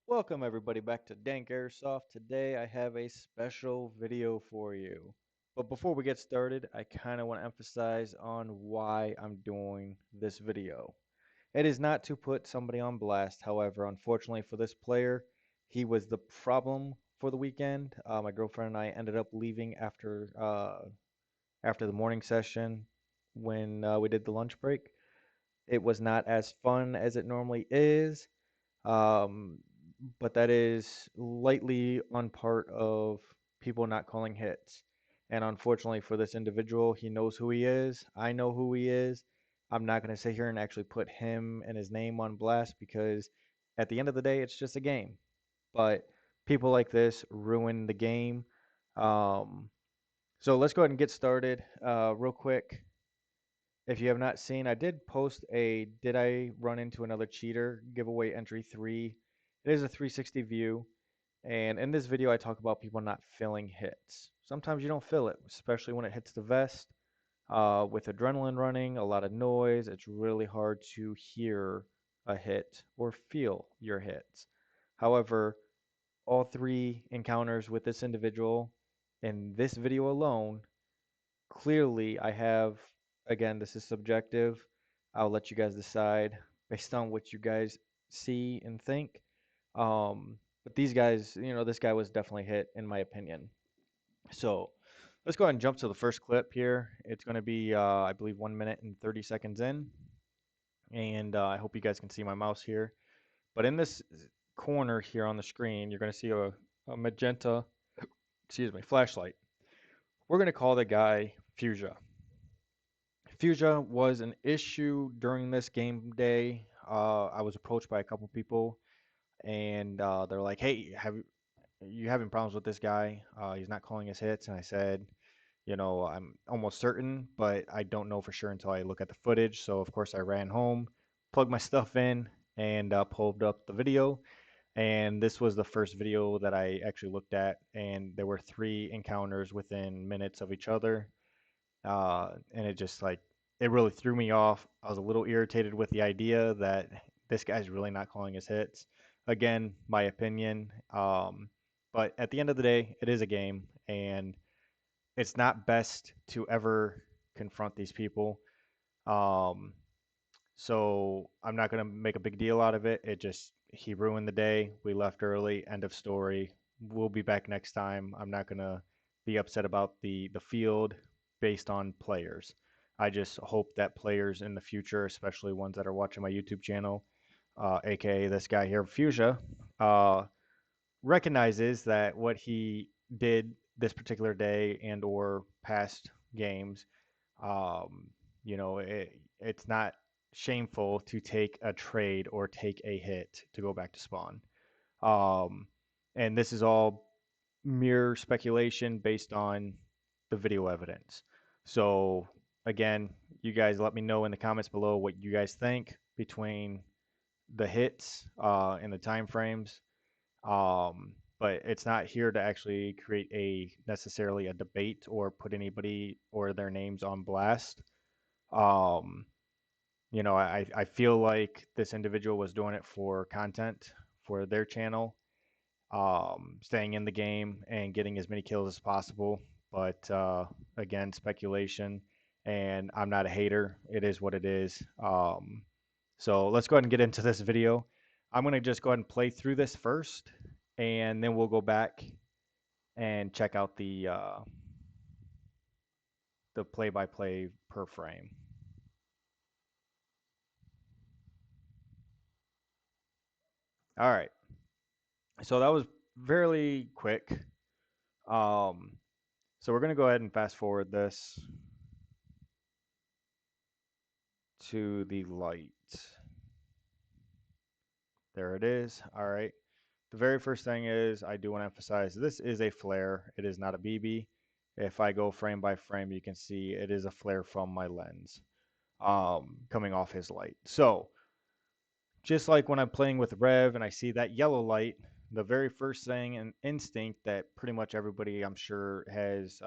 Welcome everybody back to Dank Airsoft. Today I have a special video for you. But before we get started, I kind of want to emphasize on why I'm doing this video. It is not to put somebody on blast. However, unfortunately for this player, he was the problem for the weekend. My girlfriend and I ended up leaving after the morning session when we did the lunch break. It was not as fun as it normally is. Um, but that is lightly on part of people not calling hits. And unfortunately for this individual, he knows who he is. I know who he is. I'm not going to sit here and actually put him and his name on blast because at the end of the day, it's just a game. But people like this ruin the game. Um, so let's go ahead and get started real quick. If you have not seen, I did post a Did I Run Into Another Cheater giveaway entry 3. It is a 360 view, and in this video I talk about people not feeling hits. Sometimes you don't feel it, especially when it hits the vest. With adrenaline running, a lot of noise, it's really hard to hear a hit or feel your hits. However, all three encounters with this individual in this video alone clearly I have, again, this is subjective. I'll let you guys decide based on what you guys see and think. But these guys, this guy was definitely hit in my opinion. So let's go ahead and jump to the first clip here. It's going to be, I believe, 1 minute and 30 seconds in. And I hope you guys can see my mouse here. But in this corner here on the screen, you're going to see a magenta, excuse me, flashlight. We're going to call the guy Fuchsia. Fuchsia was an issue during this game day. I was approached by a couple people, and they're like, "Hey, have you having problems with this guy? He's not calling his hits." And I said, I'm almost certain, but I don't know for sure until I look at the footage. So of course I ran home, plugged my stuff in, and pulled up the video. And this was the first video that I actually looked at, and there were three encounters within minutes of each other. And it just like it really threw me off. I was a little irritated with the idea that this guy's really not calling his hits. Again, my opinion. But at the end of the day, it is a game, and it's not best to ever confront these people. Um, so I'm not gonna make a big deal out of it. It just he ruined the day. We left early. End of story. We'll be back next time. I'm not gonna be upset about the field based on players. I just hope that players in the future, especially ones that are watching my YouTube channel, aka this guy here, Fuchsia, uh, recognizes that what he did this particular day and or past games, um, it's not shameful to take a trade or take a hit to go back to spawn. Um, and this is all mere speculation based on the video evidence. So again, you guys let me know in the comments below what you guys think between the hits and the time frames. But it's not here to actually create a necessarily a debate or put anybody or their names on blast. Um, I feel like this individual was doing it for content for their channel, staying in the game and getting as many kills as possible. But again, speculation, and I'm not a hater. It is what it is. So let's go ahead and get into this video. I'm going to just go ahead and play through this first, and then we'll go back and check out the play-by-play per frame. All right. So that was fairly quick. Um, so we're going to go ahead and fast forward this to the light. There it is. All right. The very first thing is I do want to emphasize this is a flare. It is not a BB. If I go frame by frame, you can see it is a flare from my lens coming off his light. So just like when I'm playing with Rev and I see that yellow light, the very first thing and instinct that pretty much everybody I'm sure has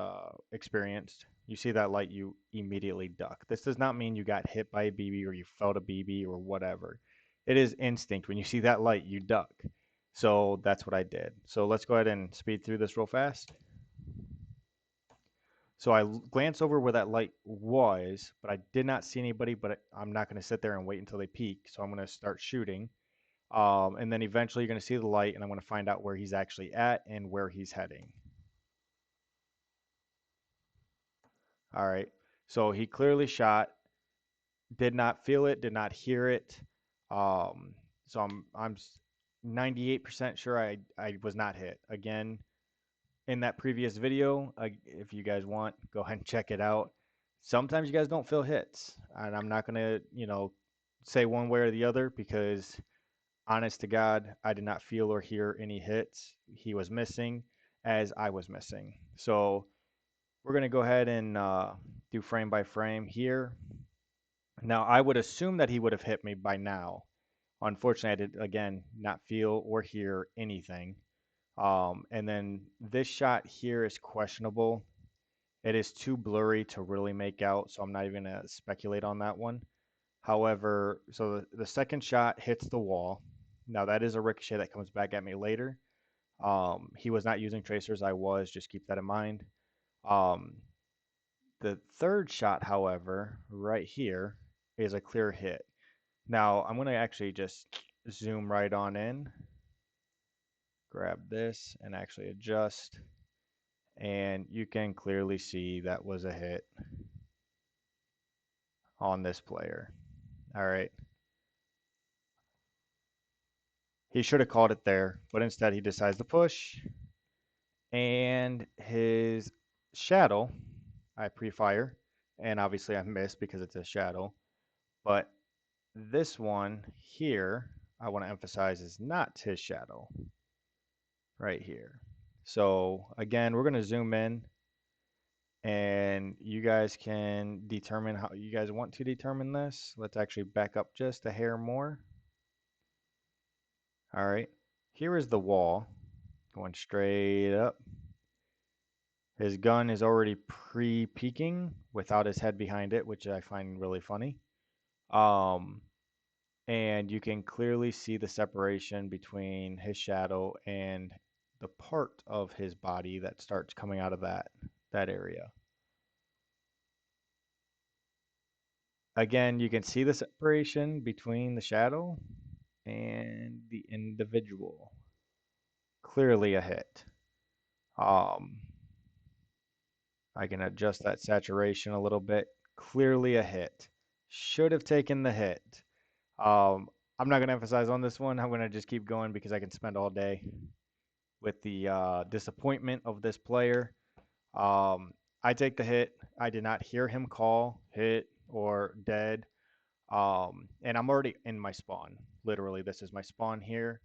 experienced, you see that light, you immediately duck. This does not mean you got hit by a BB or you felt a BB or whatever. It is instinct. When you see that light, you duck. So that's what I did. So let's go ahead and speed through this real fast. So I glanced over where that light was, but I did not see anybody, but I'm not going to sit there and wait until they peek. So I'm going to start shooting. And then eventually you're going to see the light, and I'm going to find out where he's actually at and where he's heading. All right. So he clearly shot, did not feel it, did not hear it. Um, so I'm 98% sure I was not hit. Again, in that previous video, if you guys want, go ahead and check it out. Sometimes you guys don't feel hits, and I'm not gonna, say one way or the other because honest to God, I did not feel or hear any hits. He was missing as I was missing. So we're gonna go ahead and do frame by frame here. Now, I would assume that he would have hit me by now. Unfortunately, I did, again, not feel or hear anything. And then this shot here is questionable. It is too blurry to really make out, so I'm not even going to speculate on that one. However, so the second shot hits the wall. Now, that is a ricochet that comes back at me later. He was not using tracers, I was, just keep that in mind. Um, the third shot, however, right here, is a clear hit. Now, I'm going to actually just zoom right on in, grab this, and actually adjust. And you can clearly see that was a hit on this player. All right. He should have called it there, but instead he decides to push. And his shadow, I pre-fire, and obviously I missed because it's a shadow. But this one here, I want to emphasize, is not his shadow right here. So again, we're going to zoom in and you guys can determine how you guys want to determine this. Let's actually back up just a hair more. All right, here is the wall going straight up. His gun is already pre-peeking without his head behind it, which I find really funny. Um, and you can clearly see the separation between his shadow and the part of his body that starts coming out of that area. Again, you can see the separation between the shadow and the individual. Clearly a hit. Um, I can adjust that saturation a little bit. Clearly a hit. Should have taken the hit. Um, I'm not going to emphasize on this one. I'm going to just keep going because I can spend all day with the disappointment of this player. Um, I take the hit. I did not hear him call hit or dead. And I'm already in my spawn. Literally, this is my spawn here.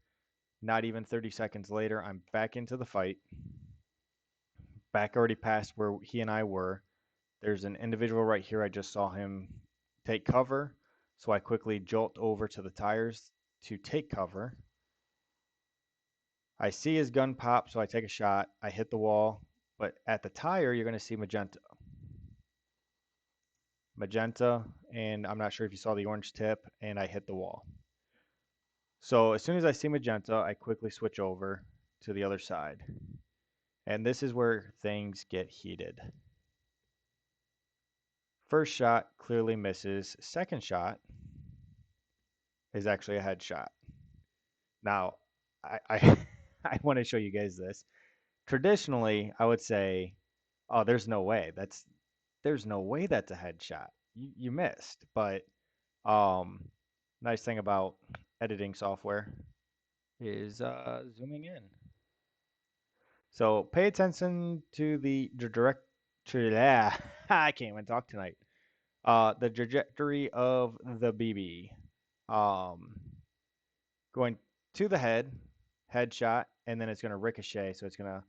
Not even 30 seconds later, I'm back into the fight. Back already past where he and I were. There's an individual right here. I just saw him take cover. So I quickly jolt over to the tires to take cover. I see his gun pop, so I take a shot. I hit the wall. But at the tire, you're going to see magenta. Magenta, and I'm not sure if you saw the orange tip, and I hit the wall. So as soon as I see magenta, I quickly switch over to the other side. And this is where things get heated. First shot clearly misses. Second shot is actually a headshot. Now, I I want to show you guys this. Traditionally, I would say, "Oh, there's no way that's a headshot. You missed." But nice thing about editing software is zooming in. So pay attention to the direct. Yeah, I can't even talk tonight. The trajectory of the BB. Um, going to the head, headshot, and then it's going to ricochet. So it's going to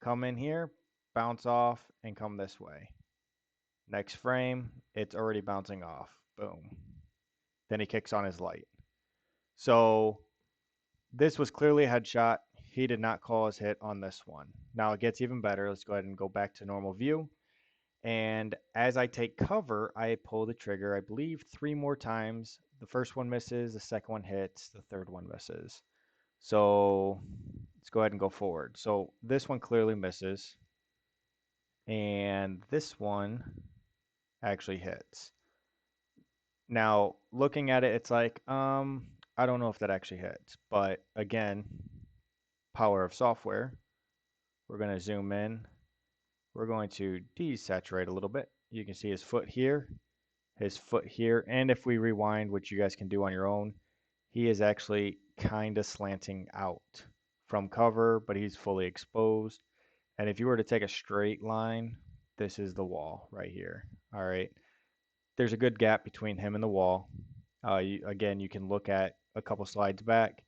come in here, bounce off, and come this way. Next frame, it's already bouncing off. Boom. Then he kicks on his light. So this was clearly a headshot. He did not call his hit on this one. Now it gets even better. Let's go ahead and go back to normal view. And as I take cover, I pull the trigger, I believe 3 more times. The first one misses, the second one hits, the third one misses. So let's go ahead and go forward. So this one clearly misses, and this one actually hits. Now, looking at it, it's like, I don't know if that actually hits, but again, power of software. We're going to zoom in. We're going to desaturate a little bit. You can see his foot here, and if we rewind, which you guys can do on your own, he is actually kind of slanting out from cover, but he's fully exposed. And if you were to take a straight line, this is the wall right here. All right. There's a good gap between him and the wall. Again, you can look at a couple slides back.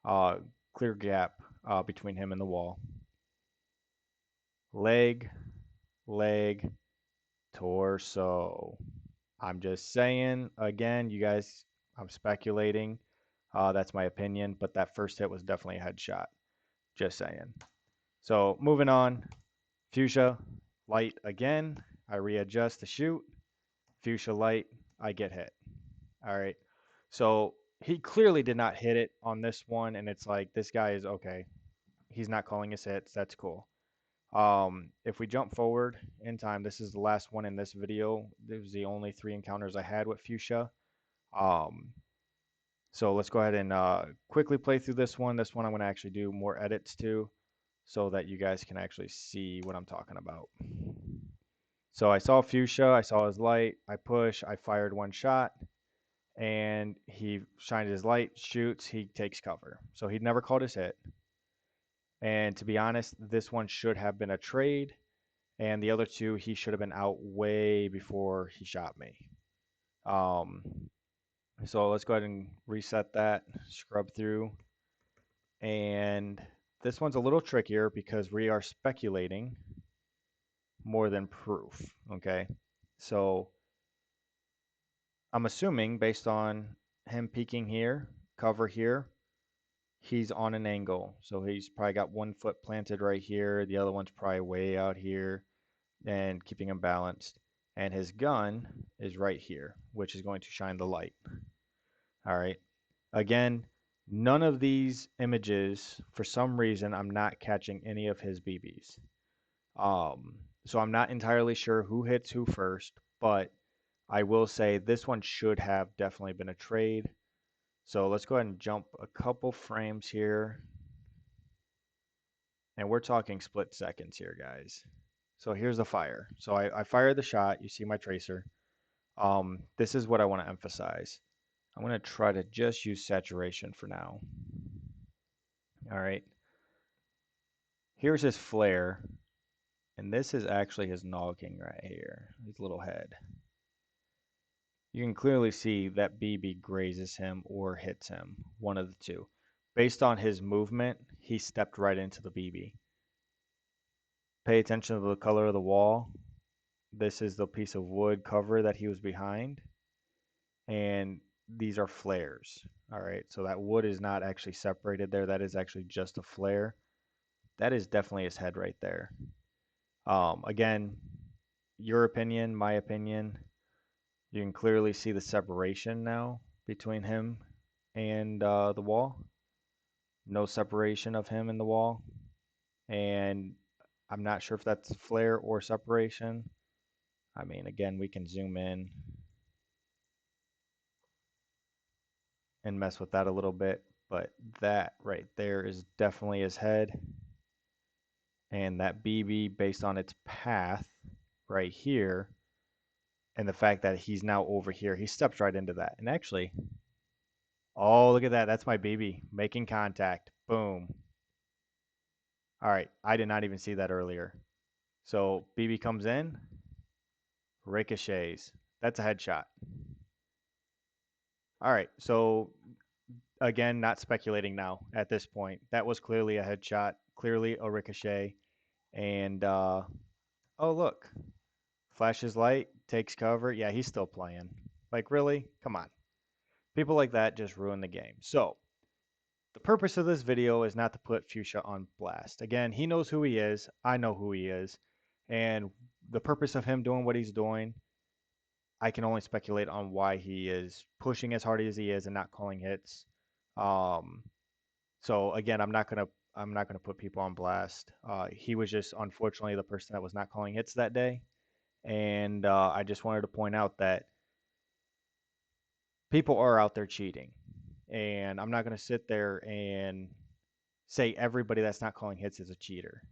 Uh, Clear gap between him and the wall. Leg, leg, torso. I'm just saying, again, you guys, I'm speculating. That's my opinion, but that first hit was definitely a headshot. Just saying. So moving on, fuchsia, light again. I readjust to shoot. Fuchsia light, I get hit. All right. So he clearly did not hit it on this one, and it's like this guy is okay. He's not calling his hits. That's cool. If we jump forward in time, this is the last one in this video. This was the only 3 encounters I had with fuchsia. Um, so let's go ahead and quickly play through this one. This one I'm going to actually do more edits to so that you guys can actually see what I'm talking about. So I saw fuchsia, I saw his light, I push, I fired one shot, and he shined his light, shoots, he takes cover. So he never called his hit. And to be honest, this one should have been a trade, and the other two, he should have been out way before he shot me. Um, so let's go ahead and reset that, scrub through. And this one's a little trickier because we are speculating more than proof, okay? So I'm assuming based on him peeking here, cover here, he's on an angle. So he's probably got one foot planted right here. The other one's probably way out here and keeping him balanced. And his gun is right here, which is going to shine the light. All right. Again, none of these images, for some reason, I'm not catching any of his BBs. So I'm not entirely sure who hits who first, but I will say this one should have definitely been a trade. So let's go ahead and jump a couple frames here. And we're talking split seconds here, guys. So here's the fire. So I fired the shot. You see my tracer. This is what I want to emphasize. I'm going to try to just use saturation for now. All right. Here's his flare. And this is actually his noggin right here, his little head. You can clearly see that BB grazes him or hits him, one of the two. Based on his movement, he stepped right into the BB. Pay attention to the color of the wall. This is the piece of wood cover that he was behind. And these are flares. All right, so that wood is not actually separated there. That is actually just a flare. That is definitely his head right there. Again, your opinion, my opinion. You can clearly see the separation now between him and the wall. No separation of him and the wall. And I'm not sure if that's flare or separation. I mean, again, we can zoom in and mess with that a little bit, but that right there is definitely his head. And that BB, based on its path right here, and the fact that he's now over here, he steps right into that. And actually, oh, look at that. That's my BB making contact. Boom. All right. I did not even see that earlier. So BB comes in, ricochets. That's a headshot. All right. So again, not speculating now at this point. That was clearly a headshot, clearly a ricochet. And oh, look. Flashes light, takes cover. Yeah, he's still playing. Like, really? Come on. People like that just ruin the game. So, the purpose of this video is not to put Fuchsia on blast. Again, he knows who he is. I know who he is. And the purpose of him doing what he's doing, I can only speculate on why he is pushing as hard as he is and not calling hits. Um, So again, I'm not gonna put people on blast. He was just unfortunately the person that was not calling hits that day, and I just wanted to point out that people are out there cheating, and I'm not gonna sit there and say everybody that's not calling hits is a cheater.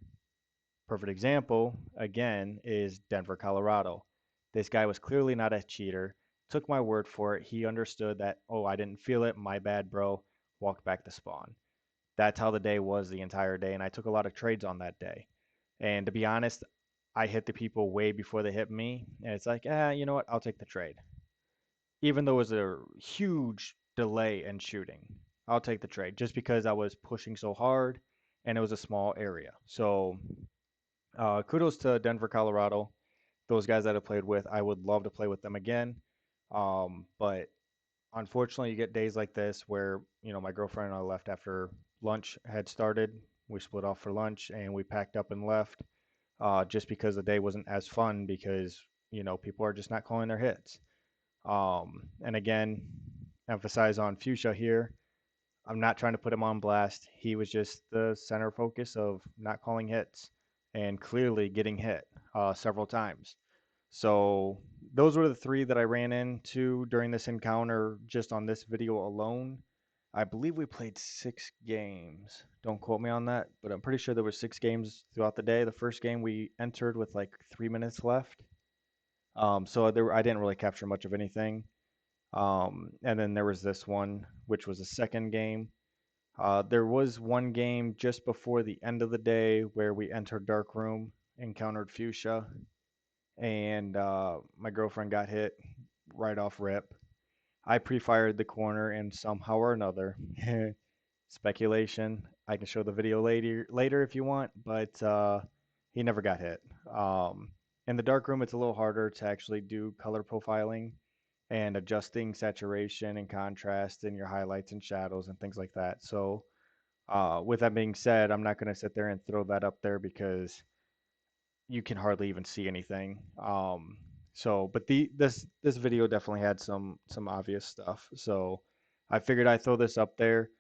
Perfect example, again, is Denver, Colorado. This guy was clearly not a cheater. Took my word for it. He understood that, oh, I didn't feel it. My bad, bro. Walked back to spawn. That's how the day was the entire day. And I took a lot of trades on that day. And to be honest, I hit the people way before they hit me. And it's like, you know what? I'll take the trade. Even though it was a huge delay in shooting, I'll take the trade just because I was pushing so hard and it was a small area. So kudos to Denver, Colorado. Those guys that I played with, I would love to play with them again. But unfortunately, you get days like this where, my girlfriend and I left after lunch had started. We split off for lunch and we packed up and left just because the day wasn't as fun because, people are just not calling their hits. And again, emphasize on Fuchsia here. I'm not trying to put him on blast. He was just the center focus of not calling hits and clearly getting hit several times. So those were the three that I ran into during this encounter just on this video alone. I believe we played 6 games. Don't quote me on that, but I'm pretty sure there were 6 games throughout the day. The first game we entered with like 3 minutes left. So I didn't really capture much of anything. And then there was this one, which was a second game. There was one game just before the end of the day where we entered Dark Room, encountered Fuchsia, and my girlfriend got hit right off rip. I pre-fired the corner, and somehow or another, speculation. I can show the video later if you want, but he never got hit. Um, in the dark room, it's a little harder to actually do color profiling and adjusting saturation and contrast in your highlights and shadows and things like that. So, with that being said, I'm not going to sit there and throw that up there because you can hardly even see anything. But this video definitely had some obvious stuff. So I figured I'd throw this up there.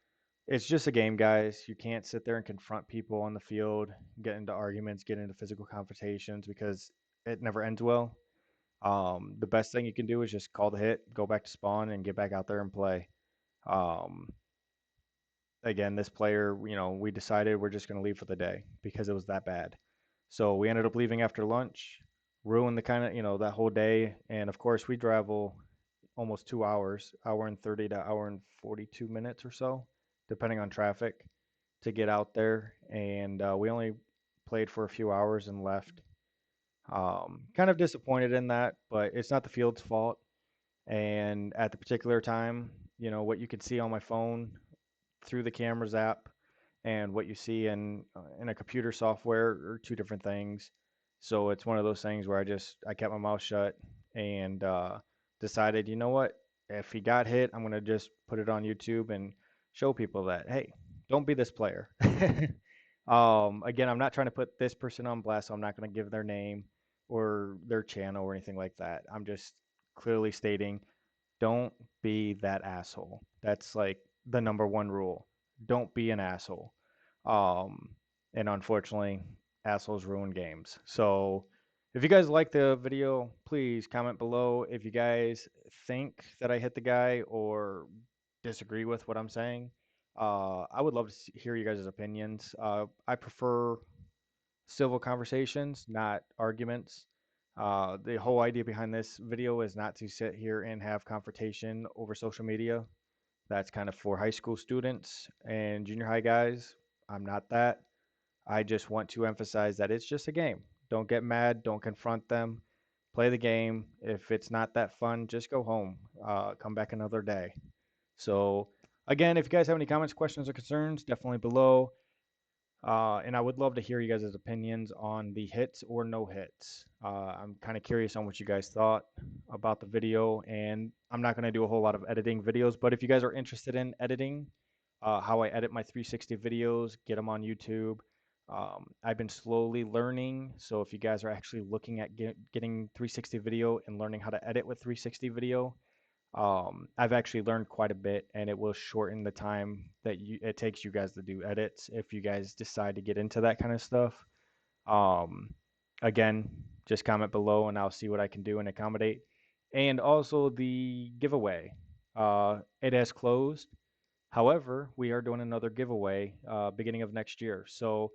It's just a game, guys. You can't sit there and confront people on the field, get into arguments, get into physical confrontations because it never ends well. The best thing you can do is just call the hit, go back to spawn, and get back out there and play. Um, Again, this player, we decided we're just going to leave for the day because it was that bad. So we ended up leaving after lunch, ruined the kind of, that whole day. And of course, we travel almost 2 hours, hour and 30 to hour and 42 minutes or so, depending on traffic, to get out there. And we only played for a few hours and left. Kind of disappointed in that, but it's not the field's fault. And at the particular time, what you could see on my phone through the cameras app and what you see in a computer software are two different things. So it's one of those things where I kept my mouth shut and decided, you know what? If he got hit, I'm gonna just put it on YouTube and show people that, hey, don't be this player. Again, I'm not trying to put this person on blast, so I'm not gonna give their name or their channel or anything like that. I'm just clearly stating don't be that asshole. That's like the number one rule. Don't be an asshole. Um, and unfortunately, assholes ruin games. So if you guys like the video, please comment below. If you guys think that I hit the guy or disagree with what I'm saying, I would love to hear you guys' opinions. I prefer civil conversations, not arguments. The whole idea behind this video is not to sit here and have confrontation over social media. That's kind of for high school students and junior high guys. I'm not that. I just want to emphasize that it's just a game. Don't get mad. Don't confront them. Play the game. If it's not that fun, just go home. Come back another day. So, again, if you guys have any comments, questions, or concerns, definitely below. And I would love to hear you guys' opinions on the hits or no hits. I'm kind of curious on what you guys thought about the video, and I'm not going to do a whole lot of editing videos, but if you guys are interested in editing, how I edit my 360 videos, get them on YouTube. I've been slowly learning, so if you guys are actually looking at getting 360 video and learning how to edit with 360 video, I've actually learned quite a bit, and it will shorten the time that it takes you guys to do edits if you guys decide to get into that kind of stuff. Um, Again, just comment below and I'll see what I can do and accommodate. And also the giveaway. It has closed. However, we are doing another giveaway beginning of next year. So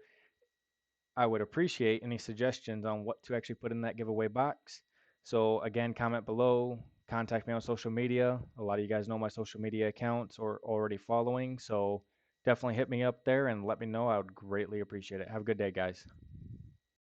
I would appreciate any suggestions on what to actually put in that giveaway box. So again, comment below, contact me on social media. A lot of you guys know my social media accounts or already following, so definitely hit me up there and let me know. I would greatly appreciate it. Have a good day, guys.